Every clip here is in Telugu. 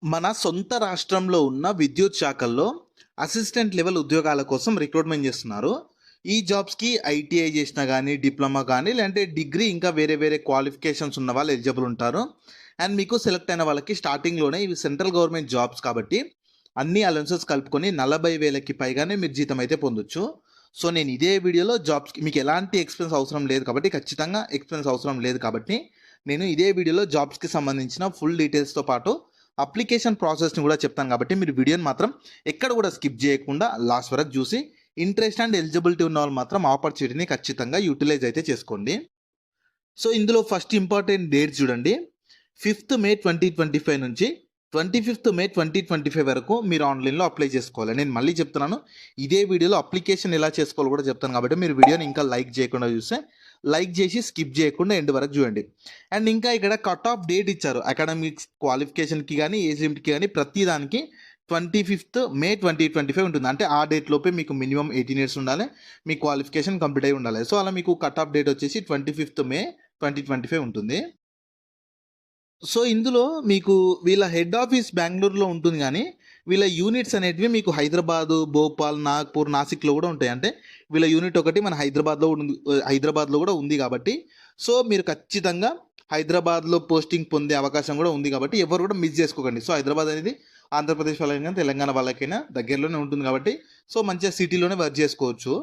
మన సొంత రాష్ట్రంలో ఉన్న విద్యుత్ శాఖల్లో అసిస్టెంట్ లెవెల్ ఉద్యోగాల కోసం రిక్రూట్మెంట్ చేస్తున్నారు. ఈ జాబ్స్‌కి ఐటీఐ చేసినా గానీ, డిప్లొమా గానీ, లేదంటే డిగ్రీ ఇంకా వేరే వేరే క్వాలిఫికేషన్స్ ఉన్న వాళ్ళు ఎలిజిబుల్ ఉంటారు. అండ్ మీకు సెలెక్ట్ అయిన వాళ్ళకి స్టార్టింగ్‌లోనే ఇవి సెంట్రల్ గవర్నమెంట్ జాబ్స్ కాబట్టి అన్ని అలవెన్సెస్ కలుపుకొని 40,000కి పైగానే మీరు జీతం అయితే పొందొచ్చు. సో, నేను ఇదే వీడియోలో జాబ్స్‌కి మీకు ఎలాంటి ఎక్స్‌పీరియన్స్ అవసరం లేదు కాబట్టి ఖచ్చితంగా ఎక్స్‌పీరియన్స్ అవసరం లేదు కాబట్టి నేను ఇదే వీడియోలో జాబ్స్‌కి సంబంధించిన ఫుల్ డీటెయిల్స్‌తో పాటు అప్లికేషన్ ప్రాసెస్‌ని కూడా చెప్తాను కాబట్టి మీరు వీడియోని మాత్రం ఎక్కడ కూడా స్కిప్ చేయకుండా లాస్ట్ వరకు చూసి ఇంట్రెస్ట్ అండ్ ఎలిజిబిలిటీ ఉన్న వాళ్ళు మాత్రం ఆపర్చునిటీని ఖచ్చితంగా యూటిలైజ్ అయితే చేసుకోండి. సో, ఇందులో ఫస్ట్ ఇంపార్టెంట్ డేట్స్ చూడండి. 5th మే 2025 నుంచి 25th మే 2025 వరకు మీరు ఆన్లైన్‌లో అప్లై చేసుకోవాలి. నేను మళ్ళీ చెప్తున్నాను, ఇదే వీడియోలో అప్లికేషన్ ఎలా చేసుకోవాలో కూడా చెప్తాను కాబట్టి మీరు వీడియోని ఇంకా లైక్ చేయకుండా చూస్తే లైక్ చేసి స్కిప్ చేయకుండా ఎండ్ వరకు చూడండి. అండ్ ఇంకా ఇక్కడ కట్ ఆఫ్ డేట్ ఇచ్చారు. అకాడమిక్స్ క్వాలిఫికేషన్‌కి కానీ, ఏజ్ లిమిట్‌కి కానీ ప్రతి దానికి 25th మే 2025 ఉంటుంది. అంటే ఆ డేట్ లోపే మీకు మినిమమ్ 18 ఇయర్స్ ఉండాలి. మీ క్వాలిఫికేషన్ కంప్లీట్ అయి ఉండాలి. సో, అలా మీకు కట్ ఆఫ్ డేట్ వచ్చేసి 25th మే 2025 ఉంటుంది. సో, ఇందులో మీకు వీళ్ళ హెడ్ ఆఫీస్ బెంగుళూరులో ఉంటుంది గానీ, వీళ్ళ యూనిట్స్ అనేటివి మీకు హైదరాబాదు, భోపాల్, నాగ్‌పూర్, నాసిక్‌లో కూడా ఉంటాయి. అంటే వీళ్ళ యూనిట్ ఒకటి మన హైదరాబాద్‌లో కూడా ఉంది కాబట్టి, సో, మీరు ఖచ్చితంగా హైదరాబాద్‌లో పోస్టింగ్ పొందే అవకాశం కూడా ఉంది కాబట్టి ఎవరు కూడా మిస్ చేసుకోకండి. సో, హైదరాబాద్ అనేది ఆంధ్రప్రదేశ్ వాళ్ళకైనా, తెలంగాణ వాళ్ళకైనా దగ్గరలోనే ఉంటుంది కాబట్టి, సో, మంచిగా సిటీలోనే వర్క్ చేసుకోవచ్చు.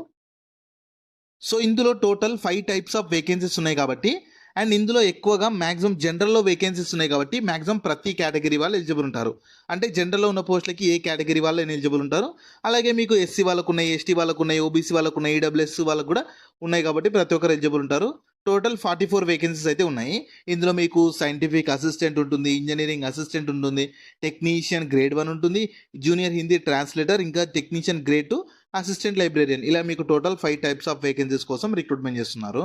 సో, ఇందులో టోటల్ 5 టైప్స్ ఆఫ్ వేకెన్సీస్ ఉన్నాయి కాబట్టి, అండ్ ఇందులో ఎక్కువగా మాక్సిమం జనరల్‌లో వేకెన్సీస్ ఉన్నాయి కాబట్టి మాక్సిమం ప్రతి కేటగిరీ వాళ్ళు ఎలిజిబుల్ ఉంటారు. అంటే జనరల్‌లో ఉన్న పోస్టులకి ఏ కేటగిరీ వాళ్ళైనా ఎలిజిబుల్ ఉంటారు. అలాగే మీకు ఎస్సీ వాళ్ళకున్నాయి, ఎస్టీ వాళ్ళకున్నాయి, ఓబీసీ వాళ్ళకున్నాయి, ఈడబ్ల్యూఎస్ వాళ్ళకి కూడా ఉన్నాయి కాబట్టి ప్రతి ఒక్కరు ఎలిజిబుల్ ఉంటారు. టోటల్ 44 వేకెన్సీస్ అయితే ఉన్నాయి. ఇందులో మీకు సైంటిఫిక్ అసిస్టెంట్ ఉంటుంది, ఇంజినీరింగ్ అసిస్టెంట్ ఉంటుంది, టెక్నీషియన్ గ్రేడ్ 1 ఉంటుంది, జూనియర్ హిందీ ట్రాన్స్‌లేటర్, ఇంకా టెక్నీషియన్ గ్రేడ్ 2, అసిస్టెంట్ లైబ్రేరియన్, ఇలా మీకు టోటల్ 5 టైప్స్ ఆఫ్ వేకెన్సీస్ కోసం రిక్రూట్మెంట్ చేస్తున్నారు.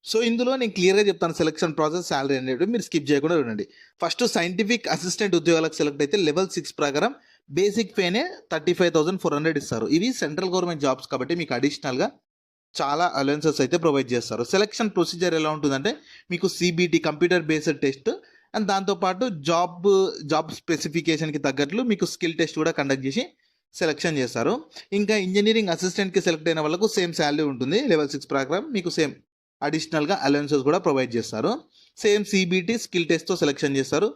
సో, ఇందులో నేను క్లియర్‌గా చెప్తాను సెలక్షన్ ప్రాసెస్, సాలరీ అనేటివి మీరు స్కిప్ చేయకుండా వినండి. ఫస్ట్ సైంటిఫిక్ అసిస్టెంట్ ఉద్యోగాలకు సెలెక్ట్ అయితే లెవెల్ 6 ప్రకారం బేసిక్ పేనే 35,400 ఇస్తారు. ఇవి సెంట్రల్ గవర్నమెంట్ జాబ్స్ కాబట్టి మీకు అడిషనల్‌గా చాలా అలవెన్సెస్ అయితే ప్రొవైడ్ చేస్తారు. సెలక్షన్ ప్రొసీజర్ ఎలా ఉంటుందంటే మీకు CBT computer based test and దాంతోపాటు జాబ్ స్పెసిఫికేషన్‌కి తగ్గట్లు మీకు స్కిల్ టెస్ట్ కూడా కండక్ట్ చేసి సెలక్షన్ చేస్తారు. ఇంకా ఇంజినీరింగ్ అసిస్టెంట్‌కి సెలెక్ట్ అయిన వాళ్ళకు సేమ్ సాలరీ ఉంటుంది. లెవెల్ 6 ప్రకారం మీకు సేమ్ అడిషనల్‌గా అలవెన్సెస్ కూడా ప్రొవైడ్ చేస్తారు. సేమ్ సీబీటీ స్కిల్ టెస్ట్‌తో సెలక్షన్ చేస్తారు.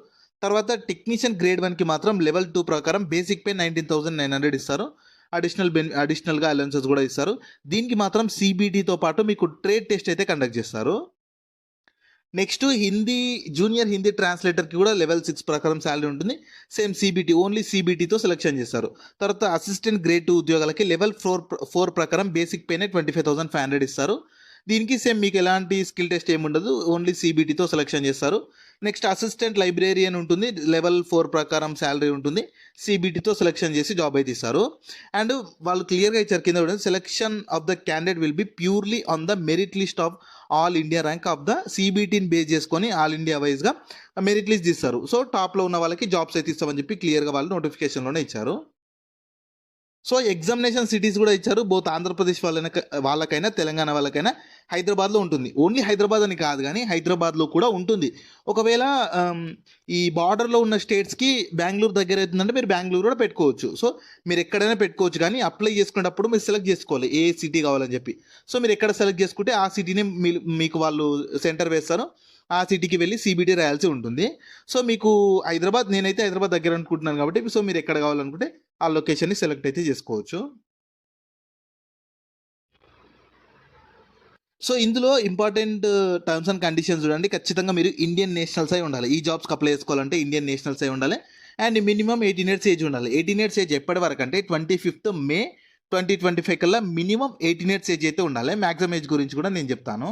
తర్వాత టెక్నీషియన్ గ్రేడ్ 1కి మాత్రం లెవెల్ 2 ప్రకారం బేసిక్ పే 19,900 ఇస్తారు. అడిషనల్‌గా అలవెన్సెస్ కూడా ఇస్తారు. దీనికి మాత్రం సీబీటీతో పాటు మీకు ట్రేడ్ టెస్ట్ అయితే కండక్ట్ చేస్తారు. నెక్స్ట్ జూనియర్ హిందీ ట్రాన్స్‌లేటర్‌కి కూడా లెవెల్ 6 ప్రకారం సాలరీ ఉంటుంది. సేమ్ సీబీటీ, ఓన్లీ సీబీటీతో సెలక్షన్ చేస్తారు. తర్వాత అసిస్టెంట్ గ్రేడ్ 2 ఉద్యోగాలకి లెవెల్ 4 ప్రకారం బేసిక్ పేనే 25,500 ఇస్తారు. దీనికి సేమ్ మీకు ఎలాంటి స్కిల్ టెస్ట్ ఏముండదు. ఓన్లీ సీబీటీతో సెలక్షన్ చేస్తారు. నెక్స్ట్ అసిస్టెంట్ లైబ్రేరియన్ ఉంటుంది. లెవెల్ 4 ప్రకారం సాలరీ ఉంటుంది. సీబీటీతో సెలక్షన్ చేసి జాబ్ అయితే ఇస్తారు. అండ్ వాళ్ళు క్లియర్‌గా ఇచ్చారు కింద చూడండి, selection of the candidate will be purely on the merit list of all India rank of the సీబీటీని బేస్ చేసుకొని ఆల్ ఇండియా వైస్‌గా మెరిట్ లిస్ట్ ఇస్తారు. సో, టాప్‌లో ఉన్న వాళ్ళకి జాబ్స్ అయితే ఇస్తామని చెప్పి క్లియర్‌గా వాళ్ళు నోటిఫికేషన్‌లోనే ఇచ్చారు. సో, ఎగ్జామినేషన్ సిటీస్ కూడా ఇచ్చారు. బోత్ ఆంధ్రప్రదేశ్ వాళ్ళకైనా, తెలంగాణ వాళ్ళకైనా హైదరాబాద్‌లో ఉంటుంది. ఓన్లీ హైదరాబాద్ అని కాదు గానీ, హైదరాబాద్‌లో కూడా ఉంటుంది. ఒకవేళ ఈ బార్డర్‌లో ఉన్న స్టేట్స్‌కి బెంగుళూరు దగ్గరైతుందంటే మీరు బెంగుళూరు కూడా పెట్టుకోవచ్చు. సో, మీరు ఎక్కడైనా పెట్టుకోవచ్చు కానీ అప్లై చేసుకునేటప్పుడు మీరు సెలెక్ట్ చేసుకోవాలి ఏ సిటీ కావాలని చెప్పి. సో, మీరు ఎక్కడ సెలెక్ట్ చేసుకుంటే ఆ సిటీని మీకు వాళ్ళు సెంటర్ వేస్తారు. ఆ సిటీకి వెళ్ళి సీబీటీ రాయాల్సి ఉంటుంది. సో, మీకు నేనైతే హైదరాబాద్ దగ్గర అనుకుంటున్నాను కాబట్టి, సో, మీరు ఎక్కడ కావాలనుకుంటే ఆ లొకేషన్‌ని సెలెక్ట్ అయితే చేసుకోవచ్చు. సో, ఇందులో ఇంపార్టెంట్ టర్మ్స్ అండ్ కండిషన్స్ చూడండి. ఖచ్చితంగా మీరు ఇండియన్ నేషనల్స్ అయి ఉండాలి. ఈ జాబ్స్‌కి అప్లై చేసుకోవాలంటే ఇండియన్ నేషనల్స్ అయి ఉండాలి. అండ్ మినిమమ్ 18 ఇయర్స్ ఏజ్ ఉండాలి. 18 ఇయర్స్ ఏజ్ ఎప్పటి వరకు అంటే 25th మే 2025 కల్లా మినిమమ్ 18 ఇయర్స్ ఏజ్ అయితే ఉండాలి. మాక్సిమం ఏజ్ గురించి కూడా నేను చెప్తాను.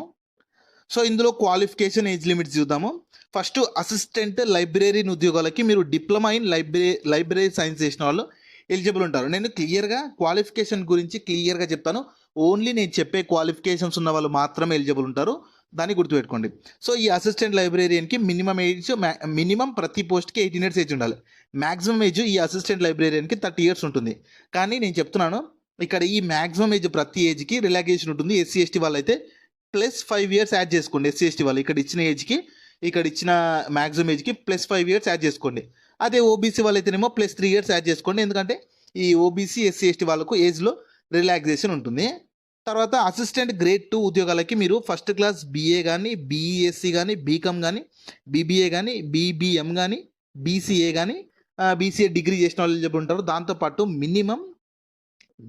సో, ఇందులో క్వాలిఫికేషన్, ఏజ్ లిమిట్స్ చూద్దాము. ఫస్ట్ అసిస్టెంట్ లైబ్రేరియన్ ఉద్యోగాలకి మీరు డిప్లొమా ఇన్ లైబ్రరీ సైన్స్ చేసిన వాళ్ళు ఎలిజిబుల్ ఉంటారు. నేను క్వాలిఫికేషన్ గురించి క్లియర్‌గా చెప్తాను. ఓన్లీ నేను చెప్పే క్వాలిఫికేషన్స్ ఉన్న వాళ్ళు మాత్రమే ఎలిజిబుల్ ఉంటారు. దాన్ని గుర్తుపెట్టుకోండి. సో, ఈ అసిస్టెంట్ లైబ్రేరియన్‌కి మినిమమ్ ప్రతి పోస్ట్‌కి 18 ఇయర్స్ ఏజ్ ఉండాలి. మాక్సిమం ఏజ్ ఈ అసిస్టెంట్ లైబ్రేరియన్‌కి 30 ఇయర్స్ ఉంటుంది. కానీ నేను చెప్తున్నాను, ఇక్కడ ఈ మాక్సిమం ఏజ్ ప్రతి ఏజ్‌కి రిలాక్సేషన్ ఉంటుంది. ఎస్సీ, ఎస్టీ వాళ్ళైతే +5 ఇయర్స్ యాడ్ చేసుకోండి. ఎస్సీ, ఎస్టీ వాళ్ళు ఇక్కడ ఇచ్చిన ఏజ్‌కి ఇక్కడ ఇచ్చిన మ్యాక్సిమం ఏజ్కి +5 ఇయర్స్ యాడ్ చేసుకోండి. అదే ఓబీసీ వాళ్ళైతేనేమో +3 ఇయర్స్ యాడ్ చేసుకోండి. ఎందుకంటే ఈ ఓబీసీ ఎస్సీ ఎస్టీ వాళ్ళకు ఏజ్లో రిలాక్సేషన్ ఉంటుంది. తర్వాత అసిస్టెంట్ గ్రేడ్ 2 ఉద్యోగాలకి మీరు ఫస్ట్ క్లాస్ బీఏ కానీ, బీఈఎస్సీ కానీ, బీకామ్ కానీ, బీబీఏ కానీ, బీబీఎం కానీ, బీసీఏ కానీ, బీసీఏ డిగ్రీ చేసిన వాళ్ళు ఎలిజిబుల్ ఉంటారు. దాంతోపాటు minimum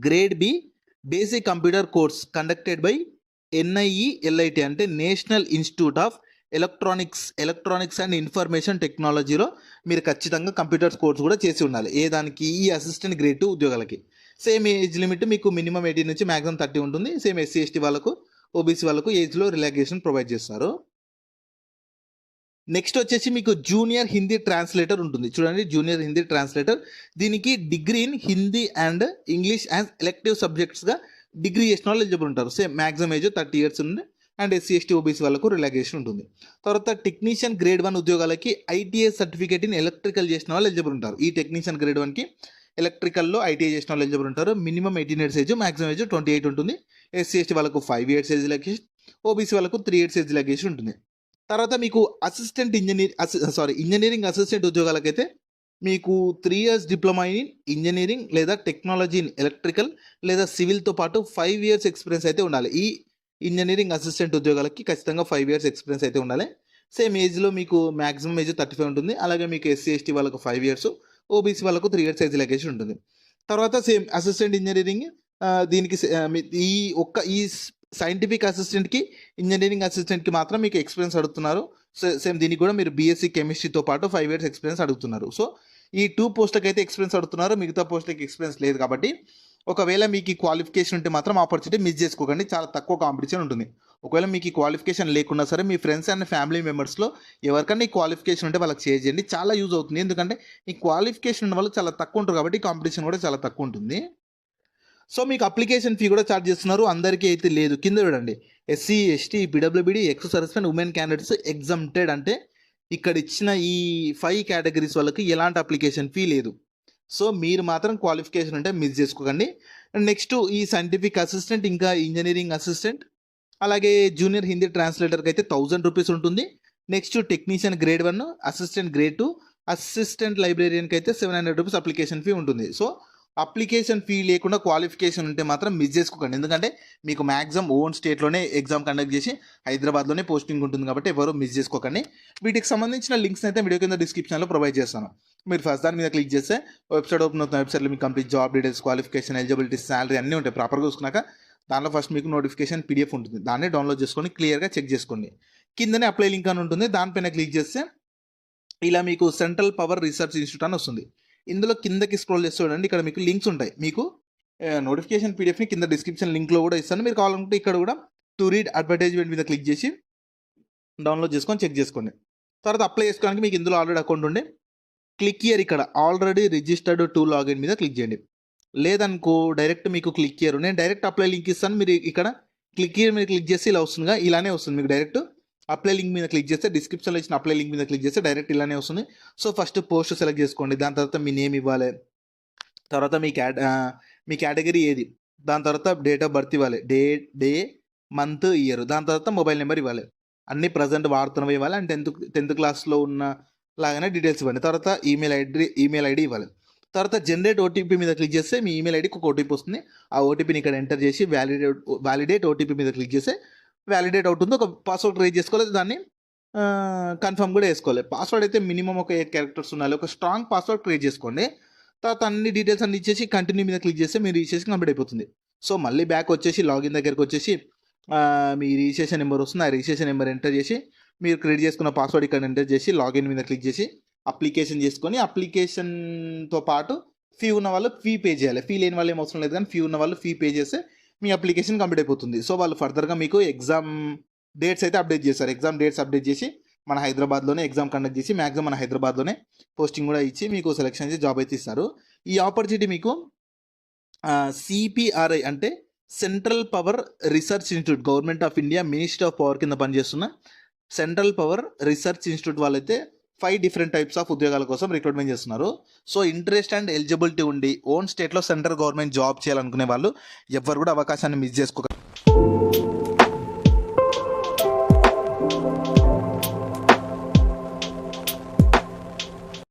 grade B basic computer course conducted by NIELIT అంటే national institute of electronics and information టెక్నాలజీలో మీరు ఖచ్చితంగా కంప్యూటర్స్ కోర్స్ కూడా చేసి ఉండాలి. ఏ దానికి? ఈ అసిస్టెంట్ గ్రేడ్ 2 ఉద్యోగాలకి. సేమ్ ఏజ్ లిమిట్ మీకు మినిమం 18 నుంచి మ్యాక్సిమం 30 ఉంటుంది. సేమ్ ఎస్సీ ఎస్టీ వాళ్ళకు, ఓబీసీ వాళ్ళకు ఏజ్లో రిలాక్సేషన్ ప్రొవైడ్ చేస్తారు. నెక్స్ట్ వచ్చేసి మీకు జూనియర్ హిందీ ట్రాన్స్లేటర్ ఉంటుంది. చూడండి, జూనియర్ హిందీ ట్రాన్స్లేటర్. దీనికి degree in Hindi and English as elective సబ్జెక్ట్స్గా డిగ్రీ చేసిన వాళ్ళు ఎలిజిబుల్ ఉంటారు. సేమ్ మ్యాక్సిమం ఏజ్ 30 ఇయర్స్ ఉంది. అండ్ ఎస్సీ ఎస్టీ ఓబీసీ వాళ్ళకు రిలాక్సేషన్ ఉంటుంది. తర్వాత టెక్నీషియన్ గ్రేడ్ 1 ఉద్యోగాలకి ITI సర్టిఫికేట్ ఇన్ ఎలక్ట్రికల్ చేసిన వాళ్ళు ఎలిజిబుల్ ఉంటారు. ఈ టెక్నీషియన్ గ్రేడ్ 1కి ఎలక్ట్రికల్లో ITI చేసిన వాళ్ళు ఎలిజిబుల్ ఉంటారు. Minimum 18 years age, maximum age 28 ఉంటుంది. ఎస్సీ ఎస్టీ వాళ్ళకు 5 ఇయర్స్ ఏజ్ రిలాక్సేషన్, ఓబీసీ వాళ్ళకు 3 ఇయర్స్ ఏజ్ రిలాక్సేషన్ ఉంటుంది. తర్వాత మీకు ఇంజనీరింగ్ అసిస్టెంట్ ఉద్యోగాలకైతే మీకు 3 ఇయర్స్ డిప్లొమా ఇన్ ఇంజనీరింగ్ లేదా టెక్నాలజీ ఇన్ ఎలక్ట్రికల్ లేదా సివిల్తో పాటు 5 ఇయర్స్ ఎక్స్పీరియన్స్ అయితే ఉండాలి. ఈ ఇంజనీరింగ్ అసిస్టెంట్ ఉద్యోగాలకి ఖచ్చితంగా 5 ఇయర్స్ ఎక్స్పీరియన్స్ అయితే ఉండాలి. సేమ్ ఏజ్లో మీకు మ్యాక్సిమం ఏజ్ 35 ఉంటుంది. అలాగే మీకు ఎస్సీ ఎస్టీ వాళ్ళకు 5 ఇయర్స్, ఓబీసీ వాళ్ళకు 3 ఇయర్స్ ఏజ్ రిలాక్సేషన్ ఉంటుంది. తర్వాత సేమ్ అసిస్టెంట్ ఇంజనీరింగ్ దీనికి ఈ సైంటిఫిక్ అసిస్టెంట్కి, ఇంజనీరింగ్ అసిస్టెంట్కి మాత్రం మీకు ఎక్స్పీరియన్స్ అడుగుతున్నారు. సేమ్ దీనికి కూడా మీరు బీఎస్సీ కెమిస్ట్రీతో పాటు 5 ఇయర్స్ ఎక్స్పీరియన్స్ అడుగుతున్నారు. సో ఈ 2 పోస్టులకి అయితే ఎక్స్పీరియన్స్ అడుగుతున్నారు, మిగతా పోస్టులకి ఎక్స్పీరియన్స్ లేదు. కాబట్టి ఒకవేళ మీకు ఈ క్వాలిఫికేషన్ ఉంటే మాత్రం ఆపర్చునిటీ మిస్ చేసుకోకండి. చాలా తక్కువ కాంపిటీషన్ ఉంటుంది. ఒకవేళ మీకు ఈ క్వాలిఫికేషన్ లేకున్నా సరే మీ ఫ్రెండ్స్ అండ్ ఫ్యామిలీ మెంబర్స్లో ఎవరికైనా ఈ క్వాలిఫికేషన్ ఉంటే వాళ్ళకి షేర్ చేయండి. చాలా యూజ్ అవుతుంది. ఎందుకంటే ఈ క్వాలిఫికేషన్ ఉన్న వాళ్ళు చాలా తక్కువ ఉంటారు కాబట్టి కాంపిటీషన్ కూడా చాలా తక్కువ ఉంటుంది. సో మీకు అప్లికేషన్ ఫీ కూడా ఛార్జ్ చేస్తున్నారు. అందరికీ అయితే లేదు. కింద చూడండి, SC ST PWBD ex servicemen women candidates exempted అంటే ఇక్కడ ఇచ్చిన ఈ 5 కేటగిరీస్ వాళ్ళకి ఎలాంటి అప్లికేషన్ ఫీ లేదు. సో మీరు మాత్రం క్వాలిఫికేషన్ ఉంటే మిస్ చేసుకోకండి. నెక్స్ట్ ఈ సైంటిఫిక్ అసిస్టెంట్, ఇంకా ఇంజనీరింగ్ అసిస్టెంట్, అలాగే జూనియర్ హిందీ ట్రాన్స్లేటర్కి అయితే 1000 రూపీస్ ఉంటుంది. Next technician grade 1, assistant grade 2, assistant లైబ్రేరియన్కి అయితే 700 రూపీస్ అప్లికేషన్ ఫీ ఉంటుంది. సో అప్లికేషన్ ఫీ లేకుండా క్వాలిఫికేషన్ ఉంటే మాత్రం మిస్ చేసుకోకండి. ఎందుకంటే మీకు మ్యాక్సిమం ఓన్ స్టేట్లోనే ఎగ్జామ్ కండక్ట్ చేసి హైదరాబాద్లోనే పోస్టింగ్ ఉంటుంది కాబట్టి ఎవరు మిస్ చేసుకోకండి. వీటికి సంబంధించిన లింక్స్ అయితే వీడియో కింద డిస్క్రిప్షన్లో ప్రొవైడ్ చేస్తాను. మీరు ఫస్ట్ దాని మీద క్లిక్ చేస్తే వెబ్సైట్ ఓపెన్ అవుతున్న వెబ్సైట్లో మీకు complete job details, qualification, eligibility, salary అన్నీ ఉంటాయి. ప్రాపర్గా చూసుకున్నాక దానిలో ఫస్ట్ మీకు నోటిఫికేషన్ PDF ఉంటుంది. దాన్ని డౌన్లోడ్ చేసుకొని క్లియర్గా చెక్ చేసుకోండి. కిందనే అప్లై లింక్ అని ఉంటుంది. దానిపైన క్లిక్ చేస్తే ఇలా మీకు సెంట్రల్ పవర్ రీసెర్చ్ ఇన్స్టిట్యూట్ అని వస్తుంది. ఇందులో కిందకి స్క్రోల్ చేసి చూడండి, ఇక్కడ మీకు లింక్స్ ఉంటాయి. మీకు నోటిఫికేషన్ PDFని కింద డిస్క్రిప్షన్ లింక్లో కూడా ఇస్తాను. మీరు కావాలనుకుంటే ఇక్కడ కూడా టు రీడ్ అడ్వర్టైజ్మెంట్ మీద క్లిక్ చేసి డౌన్లోడ్ చేసుకొని చెక్ చేసుకోండి. తర్వాత అప్లై చేసుకోవడానికి మీకు ఇందులో ఆల్రెడీ అకౌంట్ ఉండే క్లిక్ హియర్, ఇక్కడ ఆల్రెడీ రిజిస్టర్డ్ టు లాగిన్ మీద క్లిక్ చేయండి. లేదనుకో డైరెక్ట్ మీకు క్లిక్ హియర్, నేను డైరెక్ట్ అప్లై లింక్ ఇస్తాను. మీరు ఇక్కడ క్లిక్ హియర్ మీద క్లిక్ చేసి ఇలా వస్తుందిగా, ఇలానే వస్తుంది. మీకు డైరెక్ట్ అప్లై లింక్ మీద క్లిక్ చేస్తే, డిస్క్రిప్షన్లో ఇచ్చిన అప్లై లింక్ మీద క్లిక్ చేస్తే డైరెక్ట్ ఇలానే వస్తుంది. సో ఫస్ట్ పోస్ట్ సెలెక్ట్ చేసుకోండి. దాని తర్వాత మీ నేమ్ ఇవ్వాలి. తర్వాత మీ కేటగిరీ ఏది, దాని తర్వాత డేట్ ఆఫ్ బర్త్ ఇవ్వాలి, డే మంత్ ఇయర్, దాని తర్వాత మొబైల్ నెంబర్ ఇవ్వాలి. అన్ని ప్రజెంట్ వాడుతున్నవి ఇవ్వాలి. అండ్ 10th క్లాస్లో ఉన్న లాగానే డీటెయిల్స్ ఇవ్వండి. తర్వాత ఈమెయిల్ ఐడి ఇవ్వాలి. తర్వాత జనరేట్ OTP మీద క్లిక్ చేస్తే మీ ఈమెయిల్ ఐడికి ఒక OTP వస్తుంది. ఆ OTPని ఇక్కడ ఎంటర్ చేసి వ్యాలిడేట్ OTP మీద క్లిక్ చేస్తే వ్యాలిడేట్ అవుతుంది. ఒక పాస్వర్డ్ క్రియేట్ చేసుకోవాలి, దాన్ని కన్ఫర్మ్ కూడా వేసుకోవాలి. పాస్వర్డ్ అయితే మినిమం ఒక 8 క్యారెక్టర్స్ ఉండాలి. ఒక స్ట్రాంగ్ పాస్వర్డ్ క్రియేట్ చేసుకోండి. తర్వాత అన్ని డీటెయిల్స్ అన్ని ఇచ్చేసి కంటిన్యూ మీద క్లిక్ చేస్తే మీ రిజిస్ట్రేషన్ కంప్లీట్ అయిపోతుంది. సో మళ్ళీ బ్యాక్ వచ్చేసి లాగిన్ దగ్గరికి వచ్చేసి మీ రిజిస్ట్రేషన్ నెంబర్ వస్తుంది. ఆ రిజిస్ట్రేషన్ నెంబర్ ఎంటర్ చేసి మీరు క్రియేట్ చేసుకున్న పాస్వర్డ్ ఇక్కడ ఎంటర్ చేసి లాగిన్ మీద క్లిక్ చేసి అప్లికేషన్ చేసుకొని, అప్లికేషన్తో పాటు ఫీ ఉన్న వాళ్ళు ఫీ పే చేయాలి. ఫీ లేని వాళ్ళు ఏం అవసరం లేదు, కానీ ఫీ ఉన్న వాళ్ళు ఫీ పే చేస్తే మీ అప్లికేషన్ కంప్లీట్ అయిపోతుంది. సో వాళ్ళు ఫర్దర్గా మీకు ఎగ్జామ్ డేట్స్ అయితే అప్డేట్ చేస్తారు. ఎగ్జామ్ డేట్స్ అప్డేట్ చేసి మన హైదరాబాద్లోనే ఎగ్జామ్ కండక్ట్ చేసి మ్యాక్సిమం మన హైదరాబాద్లోనే పోస్టింగ్ కూడా ఇచ్చి మీకు సెలెక్షన్ చేసి జాబ్ అయితే ఇస్తారు. ఈ ఆపర్చునిటీ మీకు CPRI అంటే central power research institute, government of India ministry of power కింద పనిచేస్తున్న సెంట్రల్ పవర్ రీసెర్చ్ ఇన్స్టిట్యూట్ వాళ్ళైతే 5 డిఫరెంట్ టైప్స్ ఆఫ్ ఉద్యోగాల కోసం రిక్రూట్మెంట్ చేస్తున్నారు. సో ఇంట్రెస్ట్ అండ్ ఎలిజిబిలిటీ ఉండి ఓన్ స్టేట్లో సెంట్రల్ గవర్నమెంట్ జాబ్ చేయాలనుకునే వాళ్ళు ఎవ్వరు కూడా అవకాశాన్ని మిస్ చేసుకోకండి.